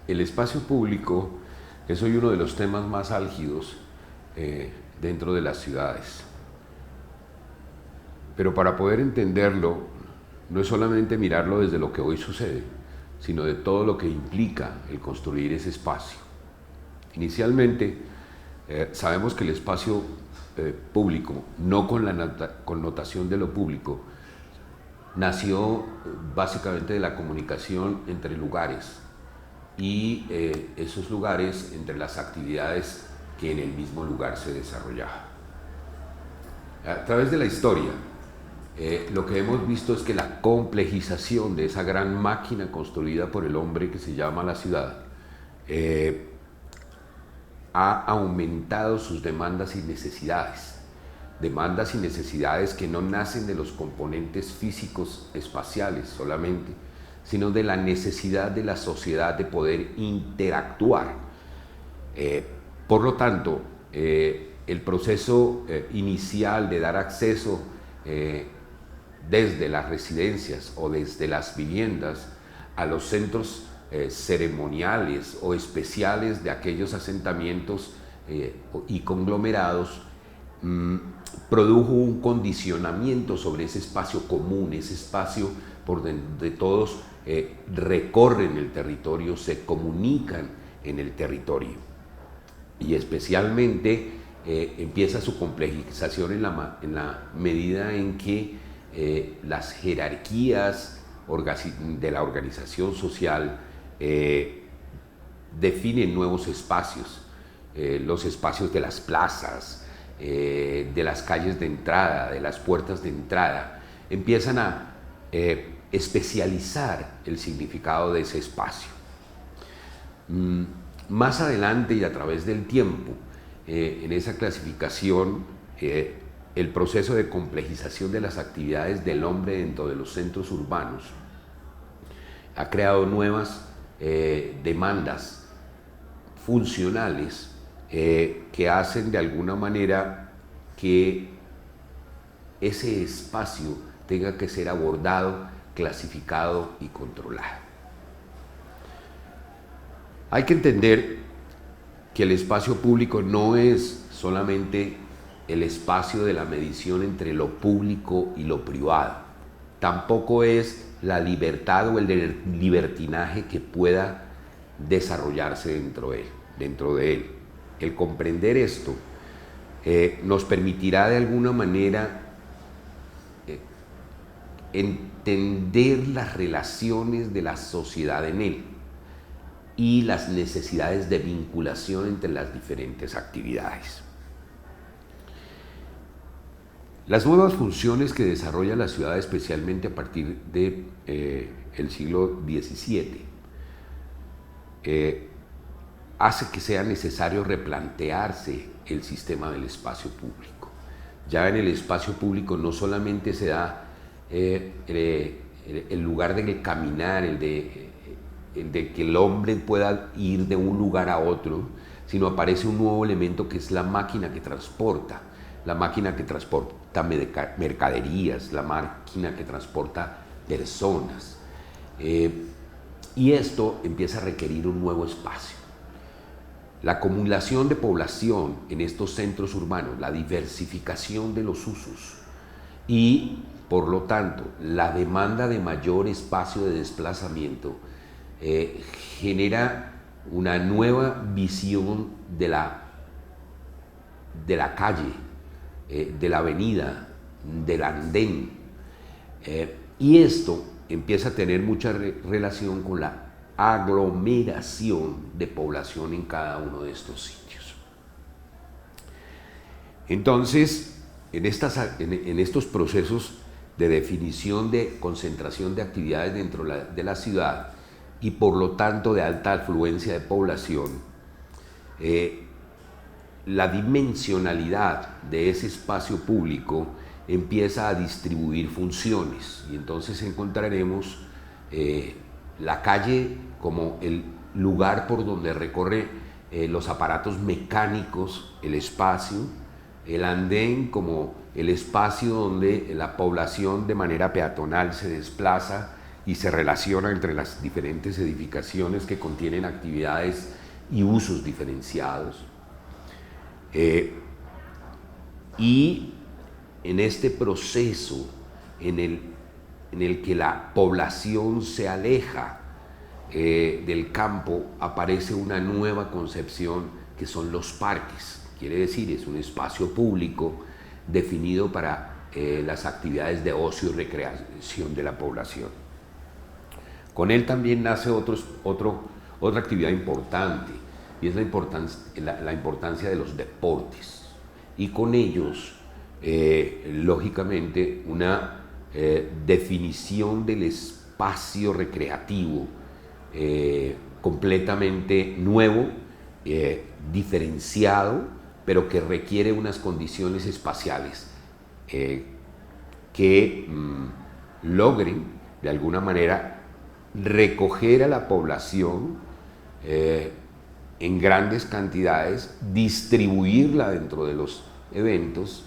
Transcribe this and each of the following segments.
El espacio público es hoy uno de los temas más álgidos dentro de las ciudades. Pero para poder entenderlo, no es solamente mirarlo desde lo que hoy sucede, sino de todo lo que implica el construir ese espacio. Inicialmente, sabemos que el espacio público, no con la connotación de lo público, nació básicamente de la comunicación entre lugares y esos lugares entre las actividades que en el mismo lugar se desarrollaban. A través de la historia, lo que hemos visto es que la complejización de esa gran máquina construida por el hombre que se llama la ciudad ha aumentado sus demandas y necesidades que no nacen de los componentes físicos espaciales solamente, sino de la necesidad de la sociedad de poder interactuar. Por lo tanto, el proceso inicial de dar acceso desde las residencias o desde las viviendas a los centros ceremoniales o especiales de aquellos asentamientos y conglomerados produjo un condicionamiento sobre ese espacio común, ese espacio por donde todos recorren el territorio, se comunican en el territorio. Y especialmente empieza su complejización en la medida en que las jerarquías de la organización social definen nuevos espacios, los espacios de las plazas, de las calles de entrada, de las puertas de entrada, empiezan a especializar el significado de ese espacio. Más adelante y a través del tiempo, en esa clasificación, el proceso de complejización de las actividades del hombre dentro de los centros urbanos ha creado nuevas demandas funcionales que hacen de alguna manera que ese espacio tenga que ser abordado, clasificado y controlado. Hay que entender que el espacio público no es solamente el espacio de la medición entre lo público y lo privado. Tampoco es la libertad o el libertinaje que pueda desarrollarse dentro de él. El comprender esto nos permitirá de alguna manera entender las relaciones de la sociedad en él y las necesidades de vinculación entre las diferentes actividades. Las nuevas funciones que desarrolla la ciudad, especialmente a partir del siglo XVII, hace que sea necesario replantearse el sistema del espacio público. Ya en el espacio público no solamente se da el lugar de caminar, el de que el hombre pueda ir de un lugar a otro, sino aparece un nuevo elemento que es la máquina que transporta mercaderías, la máquina que transporta personas. Y esto empieza a requerir un nuevo espacio. La acumulación de población en estos centros urbanos, la diversificación de los usos y, por lo tanto, la demanda de mayor espacio de desplazamiento genera una nueva visión de la calle, de la avenida, del andén. Y esto empieza a tener mucha relación con la aglomeración de población en cada uno de estos sitios. Entonces, en estos procesos de definición de concentración de actividades dentro de la ciudad y por lo tanto de alta afluencia de población, la dimensionalidad de ese espacio público empieza a distribuir funciones y entonces encontraremos la calle como el lugar por donde recorre los aparatos mecánicos el espacio, el andén como el espacio donde la población de manera peatonal se desplaza y se relaciona entre las diferentes edificaciones que contienen actividades y usos diferenciados. Y en este proceso en el que la población se aleja del campo, aparece una nueva concepción que son los parques. Quiere decir, es un espacio público definido para las actividades de ocio y recreación de la población. Con él también nace otra actividad importante, y es la importancia de los deportes. Y con ellos, lógicamente, una definición del espacio recreativo completamente nuevo, diferenciado, pero que requiere unas condiciones espaciales que logren de alguna manera recoger a la población en grandes cantidades, distribuirla dentro de los eventos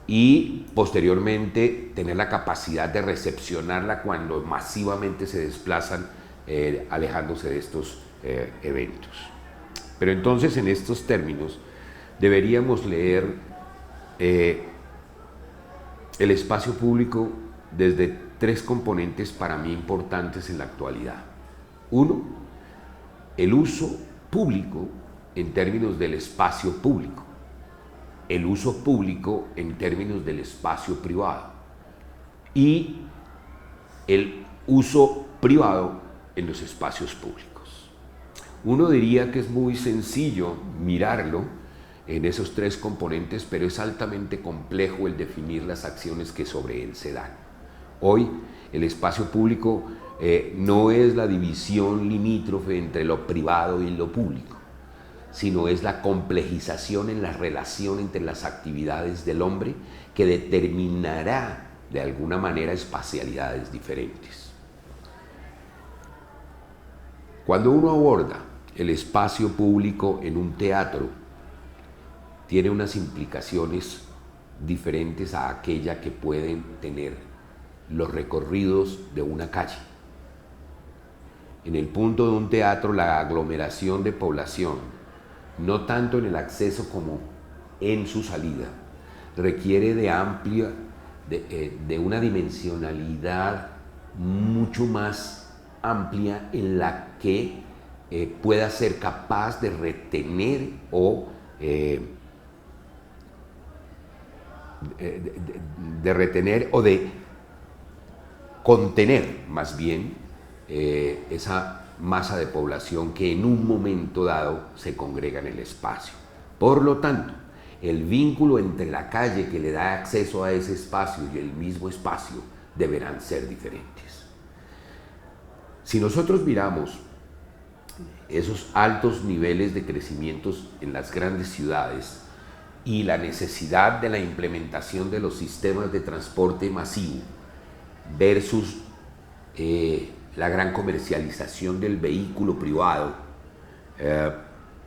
y posteriormente tener la capacidad de recepcionarla cuando masivamente se desplazan alejándose de estos eventos. Pero entonces, en estos términos, deberíamos leer el espacio público desde tres componentes para mí importantes en la actualidad. Uno, el uso público en términos del espacio público. El uso público en términos del espacio privado. Y el uso privado en los espacios públicos. Uno diría que es muy sencillo mirarlo en esos tres componentes, pero es altamente complejo el definir las acciones que sobre él se dan. Hoy, el espacio público no es la división limítrofe entre lo privado y lo público, sino es la complejización en la relación entre las actividades del hombre que determinará de alguna manera espacialidades diferentes. Cuando uno aborda el espacio público en un teatro, tiene unas implicaciones diferentes a aquella que pueden tener los recorridos de una calle. En el punto de un teatro, la aglomeración de población, no tanto en el acceso como en su salida, requiere de una dimensionalidad mucho más amplia en la que pueda ser capaz de retener o de contener más bien esa masa de población que en un momento dado se congrega en el espacio. Por lo tanto, el vínculo entre la calle que le da acceso a ese espacio y el mismo espacio deberán ser diferentes. Si nosotros miramos esos altos niveles de crecimientos en las grandes ciudades y la necesidad de la implementación de los sistemas de transporte masivo versus la gran comercialización del vehículo privado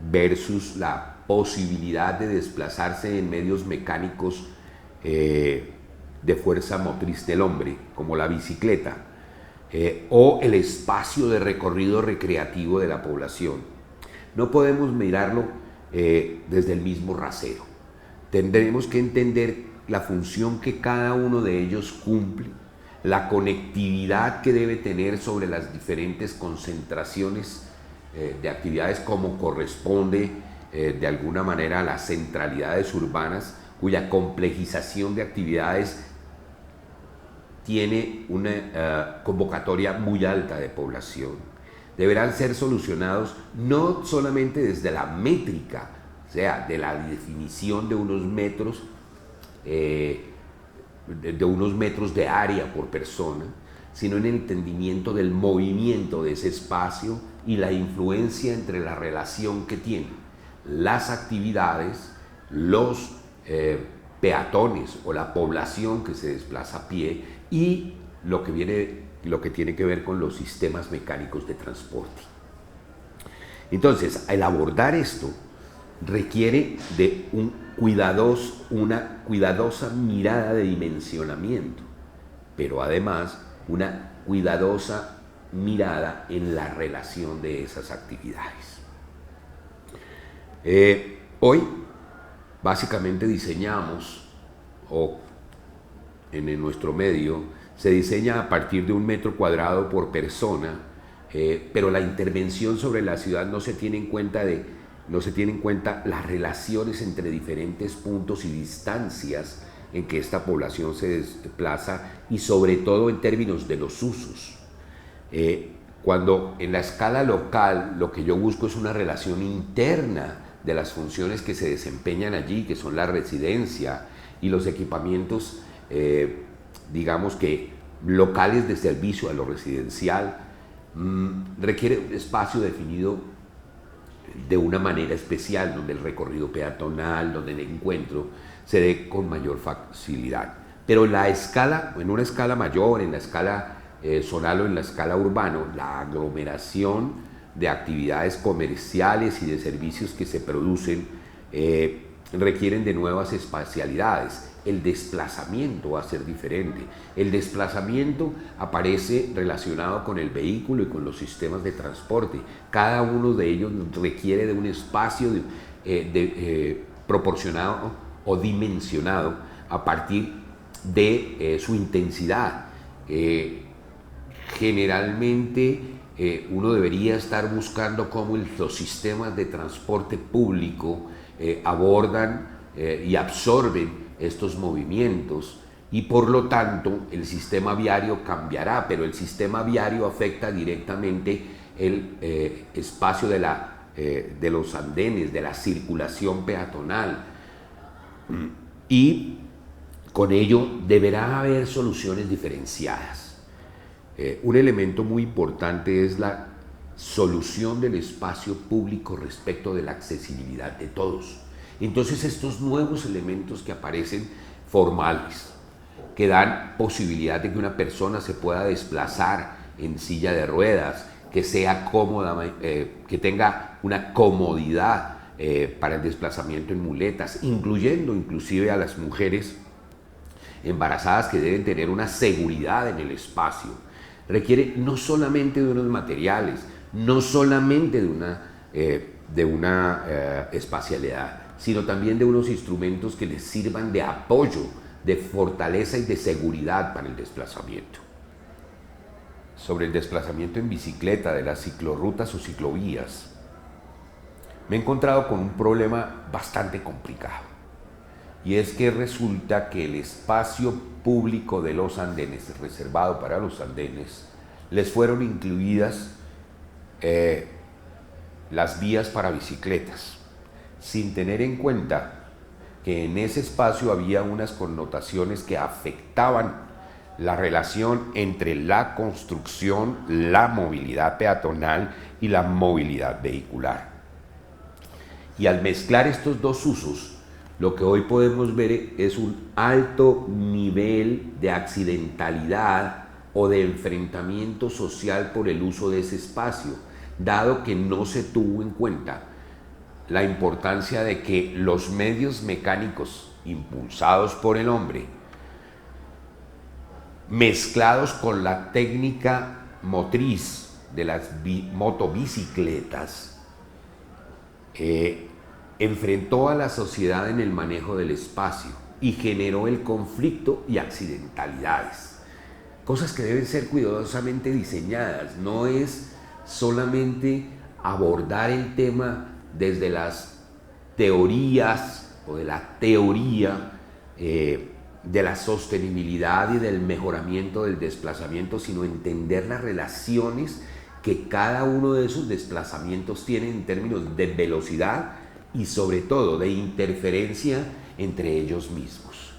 versus la posibilidad de desplazarse en medios mecánicos de fuerza motriz del hombre, como la bicicleta, o el espacio de recorrido recreativo de la población. No podemos mirarlo desde el mismo rasero. Tendremos que entender la función que cada uno de ellos cumple, la conectividad que debe tener sobre las diferentes concentraciones de actividades, como corresponde de alguna manera a las centralidades urbanas, cuya complejización de actividades tiene una convocatoria muy alta de población. Deberán ser solucionados no solamente desde la métrica, o sea, de la definición de unos metros, de área por persona, sino en el entendimiento del movimiento de ese espacio y la influencia entre la relación que tienen las actividades, los peatones o la población que se desplaza a pie y lo que tiene que ver con los sistemas mecánicos de transporte. Entonces, el abordar esto requiere de una cuidadosa mirada de dimensionamiento, pero además una cuidadosa mirada en la relación de esas actividades. Hoy básicamente diseñamos, o en nuestro medio se diseña a partir de 1 metro cuadrado por persona, pero la intervención sobre la ciudad no se tiene en cuenta las relaciones entre diferentes puntos y distancias en que esta población se desplaza, y sobre todo en términos de los usos. Cuando en la escala local lo que yo busco es una relación interna de las funciones que se desempeñan allí, que son la residencia y los equipamientos, digamos que locales de servicio a lo residencial, requiere un espacio definido de una manera especial, donde el recorrido peatonal, donde el encuentro se dé con mayor facilidad. Pero en una escala mayor, en la escala zonal o en la escala urbana, la aglomeración de actividades comerciales y de servicios que se producen requieren de nuevas espacialidades. El desplazamiento va a ser diferente. El desplazamiento aparece relacionado con el vehículo y con los sistemas de transporte. Cada uno de ellos requiere de un espacio proporcionado o dimensionado a partir de su intensidad. Generalmente uno debería estar buscando cómo los sistemas de transporte público abordan y absorben estos movimientos, y por lo tanto el sistema viario cambiará, pero el sistema viario afecta directamente el espacio de los andenes, de la circulación peatonal, y con ello deberá haber soluciones diferenciadas. Un elemento muy importante es la solución del espacio público respecto de la accesibilidad de todos. Entonces estos nuevos elementos que aparecen formales, que dan posibilidad de que una persona se pueda desplazar en silla de ruedas, que sea cómoda, que tenga una comodidad para el desplazamiento en muletas, incluyendo inclusive a las mujeres embarazadas, que deben tener una seguridad en el espacio, requiere no solamente de unos materiales, no solamente de una espacialidad, sino también de unos instrumentos que les sirvan de apoyo, de fortaleza y de seguridad para el desplazamiento. Sobre el desplazamiento en bicicleta de las ciclorrutas o ciclovías, me he encontrado con un problema bastante complicado, y es que resulta que el espacio público de los andenes, reservado para los andenes, les fueron incluidas las vías para bicicletas, sin tener en cuenta que en ese espacio había unas connotaciones que afectaban la relación entre la construcción, la movilidad peatonal y la movilidad vehicular. Y al mezclar estos dos usos, lo que hoy podemos ver es un alto nivel de accidentalidad o de enfrentamiento social por el uso de ese espacio, dado que no se tuvo en cuenta la importancia de que los medios mecánicos impulsados por el hombre, mezclados con la técnica motriz de las motobicicletas, enfrentó a la sociedad en el manejo del espacio y generó el conflicto y accidentalidades. Cosas que deben ser cuidadosamente diseñadas. No es solamente abordar el tema desde las teorías o de la teoría de la sostenibilidad y del mejoramiento del desplazamiento, sino entender las relaciones que cada uno de esos desplazamientos tiene en términos de velocidad y sobre todo de interferencia entre ellos mismos.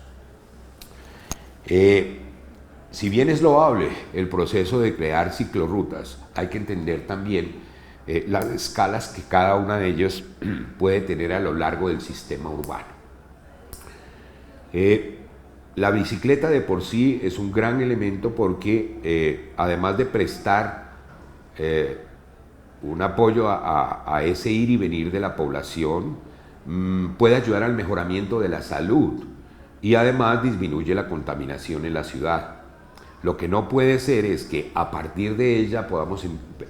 Si bien es loable el proceso de crear ciclorrutas, hay que entender también las escalas que cada una de ellas puede tener a lo largo del sistema urbano. La bicicleta de por sí es un gran elemento porque además de prestar un apoyo a ese ir y venir de la población, puede ayudar al mejoramiento de la salud y además disminuye la contaminación en la ciudad. Lo que no puede ser es que a partir de ella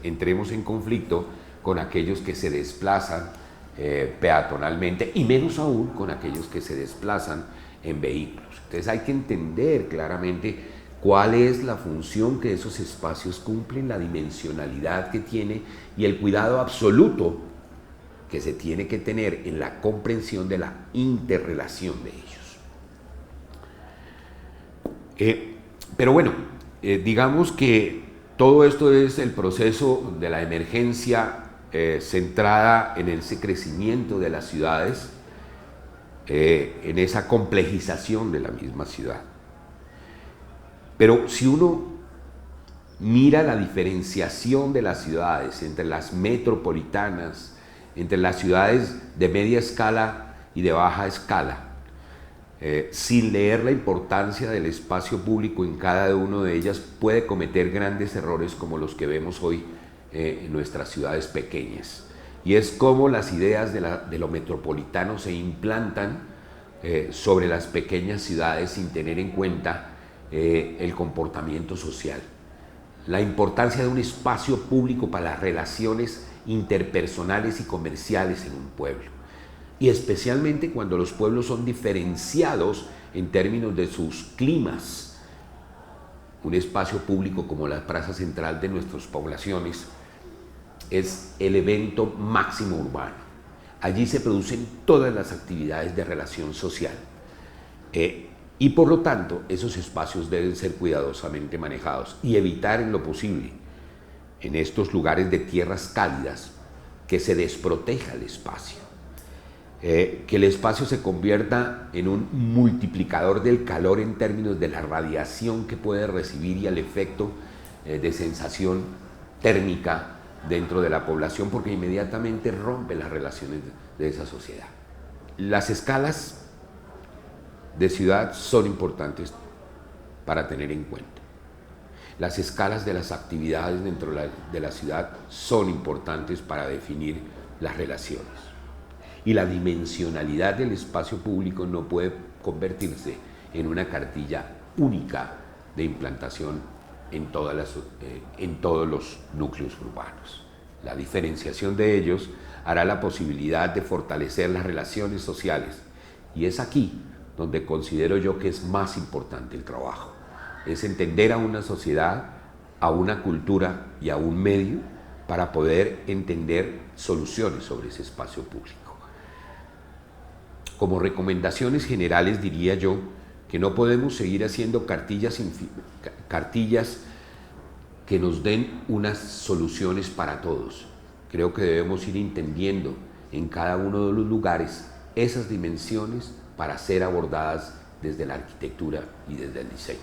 entremos en conflicto con aquellos que se desplazan peatonalmente y menos aún con aquellos que se desplazan en vehículos. Entonces hay que entender claramente cuál es la función que esos espacios cumplen, la dimensionalidad que tiene y el cuidado absoluto que se tiene que tener en la comprensión de la interrelación de ellos. Pero bueno, digamos que todo esto es el proceso de la emergencia centrada en ese crecimiento de las ciudades, en esa complejización de la misma ciudad. Pero si uno mira la diferenciación de las ciudades entre las metropolitanas, entre las ciudades de media escala y de baja escala, sin leer la importancia del espacio público en cada una de ellas, puede cometer grandes errores como los que vemos hoy en nuestras ciudades pequeñas. Y es como las ideas de lo metropolitano se implantan sobre las pequeñas ciudades sin tener en cuenta el comportamiento social. La importancia de un espacio público para las relaciones interpersonales y comerciales en un pueblo. Y especialmente cuando los pueblos son diferenciados en términos de sus climas. Un espacio público como la plaza central de nuestras poblaciones es el evento máximo urbano. Allí se producen todas las actividades de relación social. Y por lo tanto, esos espacios deben ser cuidadosamente manejados y evitar en lo posible, en estos lugares de tierras cálidas, que se desproteja el espacio. Que el espacio se convierta en un multiplicador del calor en términos de la radiación que puede recibir y el efecto de sensación térmica dentro de la población, porque inmediatamente rompe las relaciones de esa sociedad. Las escalas de ciudad son importantes para tener en cuenta. Las escalas de las actividades dentro de la ciudad son importantes para definir las relaciones. Y la dimensionalidad del espacio público no puede convertirse en una cartilla única de implantación en todos los núcleos urbanos. La diferenciación de ellos hará la posibilidad de fortalecer las relaciones sociales. Y es aquí donde considero yo que es más importante el trabajo. Es entender a una sociedad, a una cultura y a un medio para poder entender soluciones sobre ese espacio público. Como recomendaciones generales diría yo que no podemos seguir haciendo cartillas que nos den unas soluciones para todos. Creo que debemos ir entendiendo en cada uno de los lugares esas dimensiones para ser abordadas desde la arquitectura y desde el diseño.